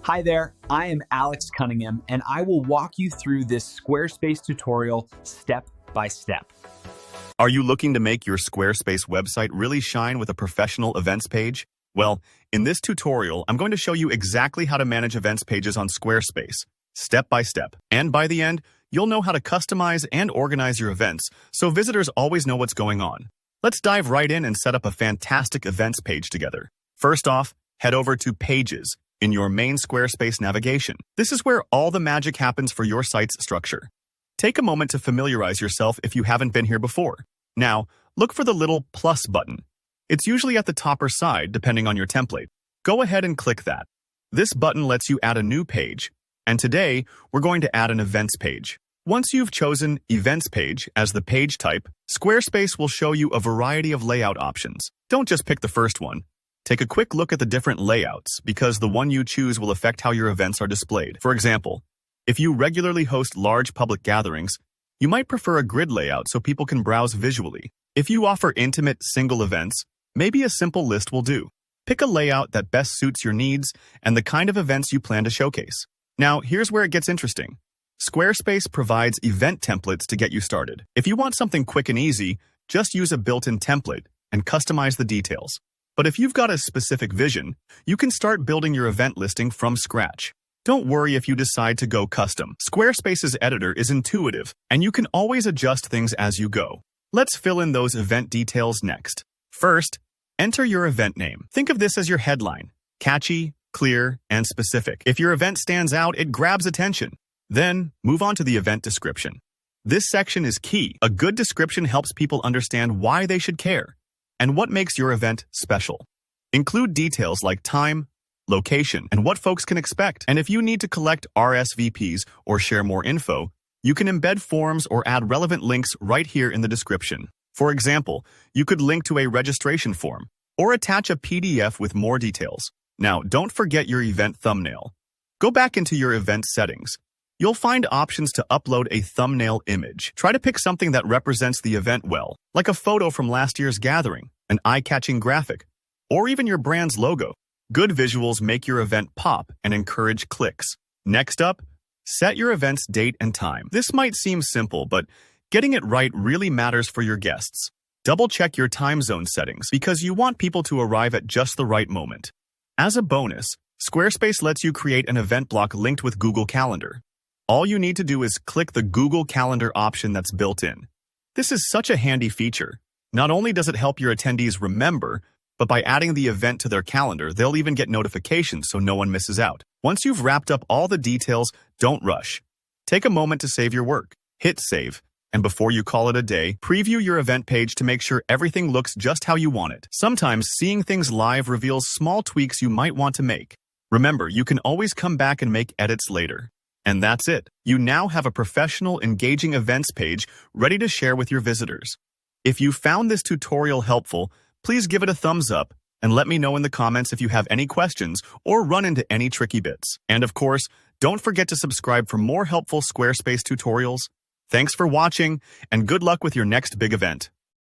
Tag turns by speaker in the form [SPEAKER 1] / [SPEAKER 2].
[SPEAKER 1] Hi there, I am Alex Cunningham, and I will walk you through this Squarespace tutorial step by step.
[SPEAKER 2] Are you looking to make your Squarespace website really shine with a professional events page? Well, in this tutorial, I'm going to show you exactly how to manage events pages on Squarespace, step by step. And by the end, you'll know how to customize and organize your events so visitors always know what's going on. Let's dive right in and set up a fantastic events page together. First off, head over to Pages in your main Squarespace navigation. This is where all the magic happens for your site's structure. Take a moment to familiarize yourself if you haven't been here before. Now, look for the little plus button. It's usually at the top or side, depending on your template. Go ahead and click that. This button lets you add a new page, and today, we're going to add an events page. Once you've chosen Events Page as the page type, Squarespace will show you a variety of layout options. Don't just pick the first one. Take a quick look at the different layouts, because the one you choose will affect how your events are displayed. For example, if you regularly host large public gatherings, you might prefer a grid layout so people can browse visually. If you offer intimate, single events, maybe a simple list will do. Pick a layout that best suits your needs and the kind of events you plan to showcase. Now, here's where it gets interesting. Squarespace provides event templates to get you started. If you want something quick and easy, just use a built-in template and customize the details. But if you've got a specific vision, you can start building your event listing from scratch. Don't worry if you decide to go custom. Squarespace's editor is intuitive, and you can always adjust things as you go. Let's fill in those event details next. First, enter your event name. Think of this as your headline. Catchy, clear, and specific. If your event stands out, it grabs attention. Then, move on to the event description. This section is key. A good description helps people understand why they should care and what makes your event special. Include details like time, location, and what folks can expect. And if you need to collect RSVPs or share more info, you can embed forms or add relevant links right here in the description. For example, you could link to a registration form or attach a PDF with more details. Now, don't forget your event thumbnail. Go back into your event settings. You'll find options to upload a thumbnail image. Try to pick something that represents the event well, like a photo from last year's gathering, an eye-catching graphic, or even your brand's logo. Good visuals make your event pop and encourage clicks. Next up, set your event's date and time. This might seem simple, but getting it right really matters for your guests. Double-check your time zone settings because you want people to arrive at just the right moment. As a bonus, Squarespace lets you create an event block linked with Google Calendar. All you need to do is click the Google Calendar option that's built in. This is such a handy feature. Not only does it help your attendees remember, but by adding the event to their calendar, they'll even get notifications so no one misses out. Once you've wrapped up all the details, don't rush. Take a moment to save your work. Hit save, and before you call it a day, preview your event page to make sure everything looks just how you want it. Sometimes seeing things live reveals small tweaks you might want to make. Remember, you can always come back and make edits later. And that's it. You now have a professional, engaging events page ready to share with your visitors. If you found this tutorial helpful, please give it a thumbs up and let me know in the comments if you have any questions or run into any tricky bits. And of course, don't forget to subscribe for more helpful Squarespace tutorials. Thanks for watching, and good luck with your next big event.